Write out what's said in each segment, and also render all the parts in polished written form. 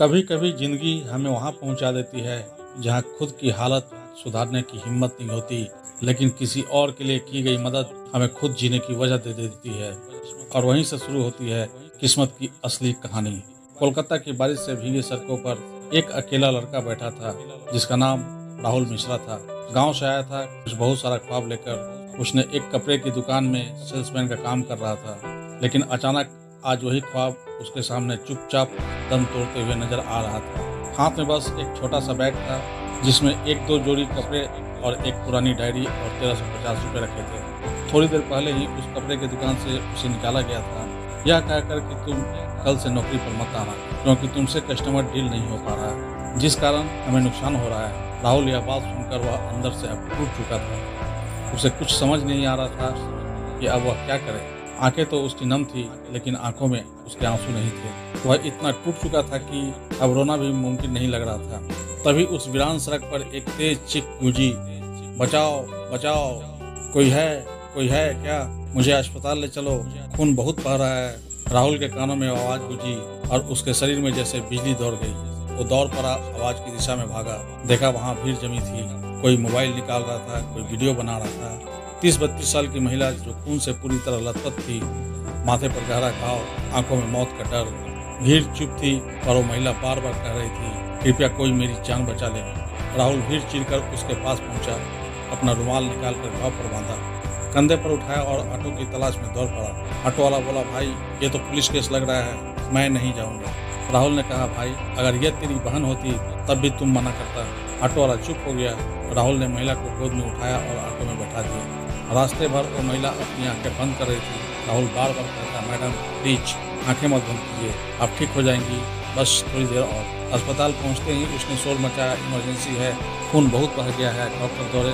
कभी कभी जिंदगी हमें वहाँ पहुँचा देती है जहाँ खुद की हालत सुधारने की हिम्मत नहीं होती, लेकिन किसी और के लिए की गई मदद हमें खुद जीने की वजह दे देती है। और वहीं से शुरू होती है किस्मत की असली कहानी। कोलकाता की बारिश से भीगी सड़कों पर एक अकेला लड़का बैठा था जिसका नाम राहुल मिश्रा था। गांव से आया था कुछ बहुत सारा ख्वाब लेकर। उसने एक कपड़े की दुकान में सेल्समैन का काम कर रहा था, लेकिन अचानक आज वही ख्वाब उसके सामने चुपचाप दम तोड़ते हुए नजर आ रहा था। हाथ में बस एक छोटा सा बैग था जिसमें एक दो जोड़ी कपड़े और एक पुरानी डायरी और 1350 रुपये रखे थे। थोड़ी देर पहले ही उस कपड़े की दुकान से उसे निकाला गया था, यह कहकर कि तुम कल से नौकरी पर मत आना क्योंकि तुमसे कस्टमर डील नहीं हो पा रहा है, जिस कारण हमें नुकसान हो रहा है। राहुल यह बात सुनकर वह अंदर से अब टूट चुका था। उसे कुछ समझ नहीं आ रहा था कि अब वह क्या करे। आंखें तो उसकी नम थी, लेकिन आंखों में उसके आंसू नहीं थे। वह इतना टूट चुका था कि अब रोना भी मुमकिन नहीं लग रहा था। तभी उस वीरान सड़क पर एक तेज चीख गूंजी, बचाओ बचाओ, कोई है क्या, मुझे अस्पताल ले चलो, खून बहुत बह रहा है। राहुल के कानों में आवाज गूंजी और उसके शरीर में जैसे बिजली दौड़ गई। वो दौड़ पड़ा, आवाज की दिशा में भागा। देखा वहाँ भीड़ जमी थी, कोई मोबाइल निकाल रहा था, कोई वीडियो बना रहा था। 30-32 साल की महिला जो खून से पूरी तरह लथपथ थी, माथे पर गहरा घाव, आंखों में मौत का डर। भीड़ चुप थी और वो महिला बार बार कह रही थी, कृपया कोई मेरी जान बचा ले। राहुल भीड़ चीरकर उसके पास पहुंचा, अपना रुमाल निकाल कर घाव पर बांधा, कंधे पर उठाया और ऑटो की तलाश में दौड़ पड़ा। ऑटो वाला बोला, भाई ये तो पुलिस केस लग रहा है, मैं नहीं जाऊंगा। राहुल ने कहा, भाई अगर ये तेरी बहन होती तब भी तुम मना करता। ऑटो वाला चुप हो गया। राहुल ने महिला को गोद में उठाया और ऑटो में बैठा दिया। रास्ते भर वो महिला अपनी आंखें बंद कर रही थी। राहुल बार बार कहता, मैडम प्लीज आंखें मत बंद कीजिए, आप ठीक हो जाएंगी, बस थोड़ी देर और। अस्पताल पहुंचते ही उसने शोर मचाया, इमरजेंसी है, खून बहुत बह गया है। डॉक्टर दौड़े,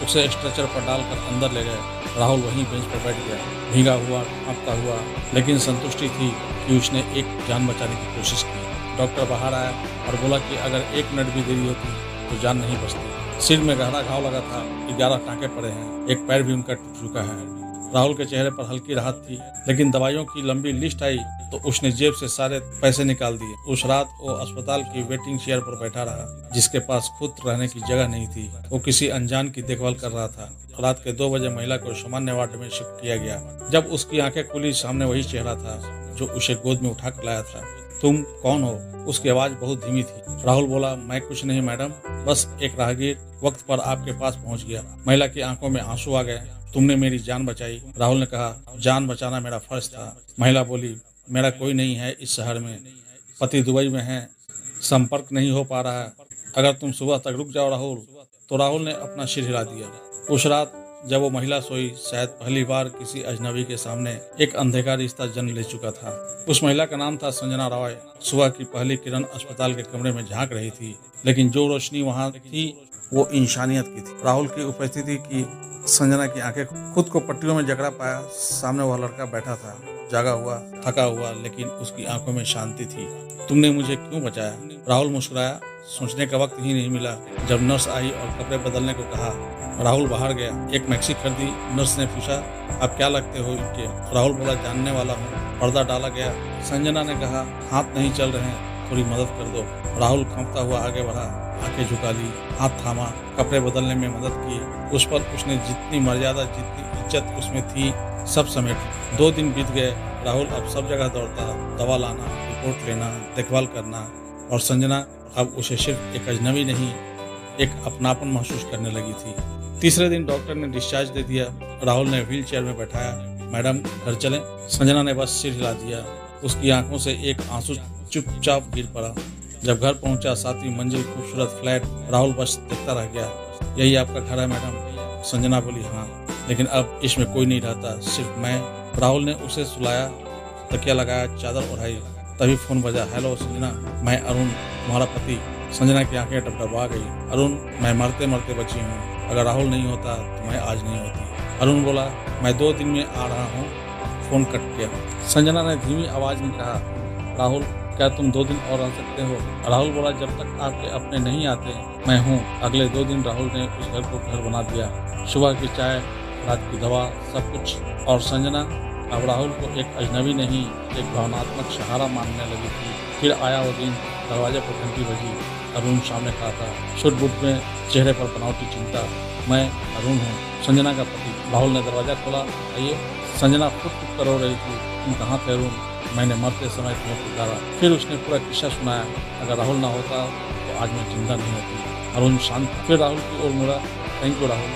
उसे स्ट्रेचर पर डालकर अंदर ले गए। राहुल वहीं बेंच पर बैठ गया, भीगा हुआ, कांपता हुआ, लेकिन संतुष्टि थी कि उसने एक जान बचाने की कोशिश की। डॉक्टर बाहर आया और बोला कि अगर 1 मिनट भी देरी होती तो जान नहीं बचती। सिर में गहरा घाव लगा था, 11 टाँके पड़े हैं, एक पैर भी उनका टूट चुका है। राहुल के चेहरे पर हल्की राहत थी, लेकिन दवाइयों की लंबी लिस्ट आई तो उसने जेब से सारे पैसे निकाल दिए। उस रात वो अस्पताल की वेटिंग चेयर पर बैठा रहा, जिसके पास खुद रहने की जगह नहीं थी। वो किसी अनजान की देखभाल कर रहा था। रात के 2 बजे महिला को सामान्य वार्ड में शिफ्ट किया गया। जब उसकी आंखें खुली, सामने वही चेहरा था जो उसे गोद में उठा कर लाया था। तुम कौन हो? उसकी आवाज बहुत धीमी थी। राहुल बोला, मैं कुछ नहीं मैडम, बस एक राहगीर वक्त पर आपके पास पहुंच गया। महिला की आंखों में आंसू आ गए। तुमने मेरी जान बचाई। राहुल ने कहा, जान बचाना मेरा फर्ज था। महिला बोली, मेरा कोई नहीं है इस शहर में, पति दुबई में है, संपर्क नहीं हो पा रहा है। अगर तुम सुबह तक रुक जाओ राहुल। तो राहुल ने अपना सिर हिला दिया। उस रात जब वो महिला सोई, शायद पहली बार किसी अजनबी के सामने एक अनदेखा रिश्ता जन्म ले चुका था। उस महिला का नाम था संजना रॉय। सुबह की पहली किरण अस्पताल के कमरे में झांक रही थी, लेकिन जो रोशनी वहाँ थी वो इंसानियत की थी। राहुल की उपस्थिति की संजना की आंखें खुद को पट्टियों में जकड़ा पाया। सामने वह लड़का बैठा था, जागा हुआ, थका हुआ, लेकिन उसकी आंखों में शांति थी। तुमने मुझे क्यों बचाया? राहुल मुस्कुराया। सोचने का वक्त ही नहीं मिला जब नर्स आई और कपड़े बदलने को कहा। राहुल बाहर गया, एक मैक्सी खरीदी। नर्स ने पूछा, आप क्या लगते हो इनके? राहुल बोला, जानने वाला हूँ। पर्दा डाला गया। संजना ने कहा, हाथ नहीं चल रहे हैं, थोड़ी मदद कर दो। राहुल कांपता हुआ आगे बढ़ा, आंखें झुका ली, हाथ थामा, कपड़े बदलने में मदद की। उस पर उसने जितनी मर्यादा, जितनी इज्जत उसमें थी, सब समेट। 2 दिन बीत गए। राहुल अब सब जगह दौड़ता, दवा लाना, रिपोर्ट लेना, देखभाल करना, और संजना अब उसे सिर्फ एक अजनबी नहीं, एक अपनापन महसूस करने लगी थी। तीसरे दिन डॉक्टर ने डिस्चार्ज दे दिया। राहुल ने व्हील चेयर में बैठाया। मैडम घर चलें? संजना ने बस सिर हिला दिया। उसकी आंखों से एक आंसू चुपचाप गिर पड़ा। जब घर पहुंचा, 7वीं मंजिल, खूबसूरत फ्लैट, राहुल बस देखता रह गया। यही आपका घर है मैडम? संजना बोली, हाँ, लेकिन अब इसमें कोई नहीं रहता, सिर्फ मैं। राहुल ने उसे सुलाया, तकिया लगाया, चादर ओढ़ाई। तभी फोन बजा। हेलो संजना, मैं अरुण, तुम्हारा पति। संजना की आंखें टपटपा गई। अरुण, मैं मरते मरते बची हूँ, अगर राहुल नहीं होता तो मैं आज नहीं होती। अरुण बोला, मैं 2 दिन में आ रहा हूँ। फोन कट गया। संजना ने धीमी आवाज में कहा, राहुल क्या तुम 2 दिन और रह सकते हो? राहुल बोला, जब तक आपके अपने नहीं आते मैं हूँ। अगले 2 दिन राहुल ने उस घर को घर बना दिया। सुबह की चाय, रात की दवा, सब कुछ। और संजना अब राहुल को एक अजनबी नहीं, एक भावनात्मक सहारा मानने लगी थी। फिर आया वो दिन दरवाजे पर घंटी बजी। अरुण सामने खड़ा था, सूट-बूट में, चेहरे पर बनावटी चिंता। मैं अरुण हूँ, संजना का पति। राहुल ने दरवाजा खोला। आइए। संजना फुट-फुट कर रो रही थी। तुम कहाँ थे अरुण? मैंने मरते समय तुम्हें पुकारा। फिर उसने पूरा किस्सा सुनाया। अगर राहुल ना होता तो आज मैं जिंदा नहीं होती। अरुण शांत था। फिर राहुल की ओर मुड़ा। थैंक यू राहुल,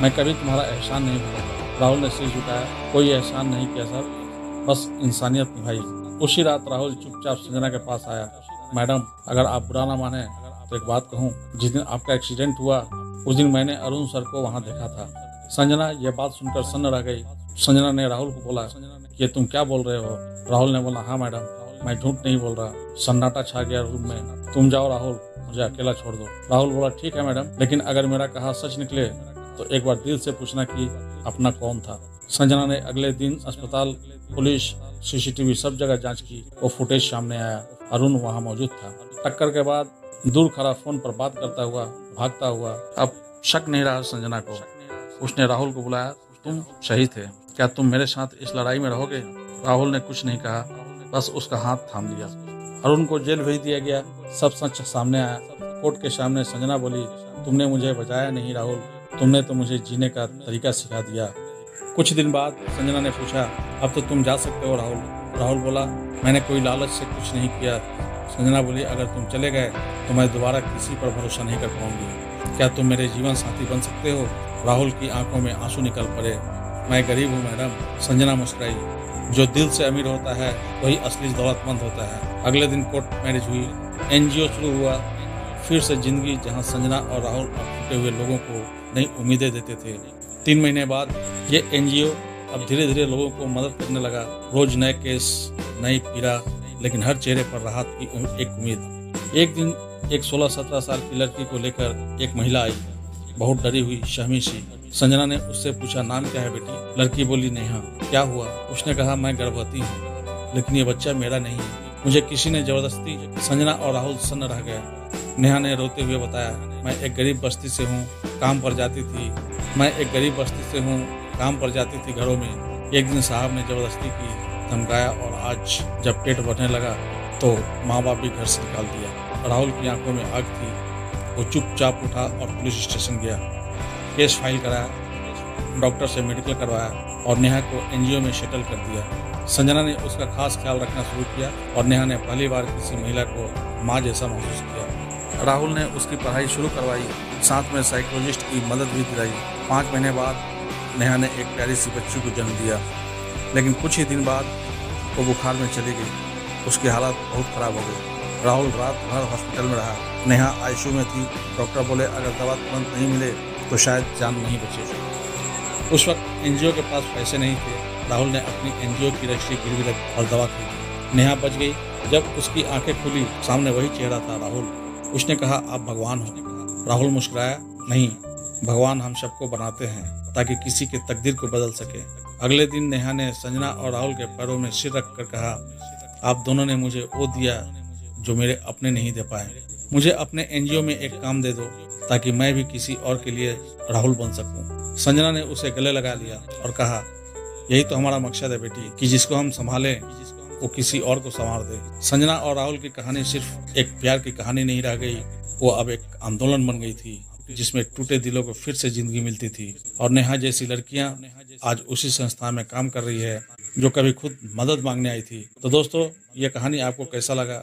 मैं कभी तुम्हारा एहसान नहीं भूलूंगा। राहुल ने सिर झुकाया। कोई एहसान नहीं किया सर, बस इंसानियत निभाई। उसी रात राहुल चुपचाप संजना के पास आया। मैडम, अगर आप बुरा ना माने तो एक बात कहूँ। जिस दिन आपका एक्सीडेंट हुआ उस दिन मैंने अरुण सर को वहाँ देखा था। संजना यह बात सुनकर सन्न रह गई। संजना ने राहुल को बोला, ये तुम क्या बोल रहे हो? राहुल ने बोला, हाँ मैडम, मैं झूठ नहीं बोल रहा। सन्नाटा छा गया रूम में। तुम जाओ राहुल, मुझे अकेला छोड़ दो। राहुल बोला, ठीक है मैडम, लेकिन अगर मेरा कहा सच निकले तो एक बार दिल से पूछना कि अपना कौन था। संजना ने अगले दिन अस्पताल, पुलिस, सीसीटीवी सब जगह जांच की। वो फुटेज सामने आया। अरुण वहाँ मौजूद था। टक्कर के बाद दूर खड़ा फोन पर बात करता हुआ भागता हुआ। अब शक नहीं रहा संजना को। उसने राहुल को बुलाया। तुम सही थे, क्या तुम मेरे साथ इस लड़ाई में रहोगे? राहुल ने कुछ नहीं कहा, बस उसका हाथ थाम लिया। अरुण को जेल भेज दिया गया। सब सच सामने आया। कोर्ट के सामने संजना बोली, तुमने मुझे बचाया नहीं राहुल, तुमने तो मुझे जीने का तरीका सिखा दिया। कुछ दिन बाद संजना ने पूछा, अब तो तुम जा सकते हो राहुल? राहुल बोला, मैंने कोई लालच से कुछ नहीं किया। संजना बोली, अगर तुम चले गए तो मैं दोबारा किसी पर भरोसा नहीं कर पाऊंगी। क्या तुम मेरे जीवन साथी बन सकते हो? राहुल की आंखों में आंसू निकल पड़े। मैं गरीब हूँ मैडम। संजना मुस्कुराई। जो दिल से अमीर होता है वही असली दौलतमंद होता है। अगले दिन कोर्ट मैरिज हुई। एनजीओ शुरू हुआ। फिर से जिंदगी, जहाँ संजना और राहुल टूटे हुए लोगों को नई उम्मीदें देते थे। 3 महीने बाद ये एनजीओ अब धीरे धीरे लोगों को मदद करने लगा। रोज नए केस, नई पीड़ा, लेकिन हर चेहरे पर राहत की एक उम्मीद। एक दिन एक 16-17 साल की लड़की को लेकर एक महिला आई, बहुत डरी हुई, शर्मी सी। संजना ने उससे पूछा, नाम क्या है बेटी? लड़की बोली, नेहा। क्या हुआ? उसने कहा, मैं गर्भवती हूँ, लेकिन ये बच्चा मेरा नहीं है, मुझे किसी ने जबरदस्ती। संजना और राहुल सन्न रह गए। नेहा ने रोते हुए बताया, मैं एक गरीब बस्ती से हूँ, काम पर जाती थी घरों में। एक दिन साहब ने जबरदस्ती की, धमकाया, और आज जब पेट बढ़ने लगा तो माँ बाप भी घर से निकाल दिया। राहुल की आंखों में आग थी। वो चुपचाप उठा और पुलिस स्टेशन गया। केस फाइल कराया, डॉक्टर से मेडिकल करवाया और नेहा को एनजीओ में सेटल कर दिया। संजना ने उसका खास ख्याल रखना शुरू किया और नेहा ने पहली बार किसी महिला को माँ जैसा महसूस किया। राहुल ने उसकी पढ़ाई शुरू करवाई, साथ में साइकोलॉजिस्ट की मदद भी दिलाई। 5 महीने बाद नेहा ने एक प्यारी सी बच्ची को जन्म दिया, लेकिन कुछ ही दिन बाद वो बुखार में चली गई। उसकी हालत बहुत खराब हो गई। राहुल रात भर हॉस्पिटल में रहा। नेहा आईसीयू में थी। डॉक्टर बोले, अगर दवा तुरंत नहीं मिले तो शायद जान नहीं बचेगी। उस वक्त एनजीओ के पास पैसे नहीं थे। राहुल ने अपनी एनजीओ की रजिस्ट्री गिरवी रखी और दवा खरीदी। नेहा बच गई। जब उसकी आंखें खुली, सामने वही चेहरा था, राहुल। उसने कहा, आप भगवान हो। राहुल मुस्कुराया, नहीं, भगवान हम सबको बनाते हैं ताकि किसी के तकदीर को बदल सके। अगले दिन नेहा ने संजना और राहुल के पैरों में सिर रखकर कहा, आप दोनों ने मुझे वो दिया जो मेरे अपने नहीं दे पाए। मुझे अपने एनजीओ में एक काम दे दो ताकि मैं भी किसी और के लिए राहुल बन सकूं। संजना ने उसे गले लगा लिया और कहा, यही तो हमारा मकसद है बेटी, कि जिसको हम संभालें वो किसी और को संभाल दे। संजना और राहुल की कहानी सिर्फ एक प्यार की कहानी नहीं रह गई, वो अब एक आंदोलन बन गई थी, जिसमें टूटे दिलों को फिर से जिंदगी मिलती थी। और नेहा जैसी लड़कियां आज उसी संस्था में काम कर रही है जो कभी खुद मदद मांगने आई थी। तो दोस्तों, ये कहानी आपको कैसा लगा?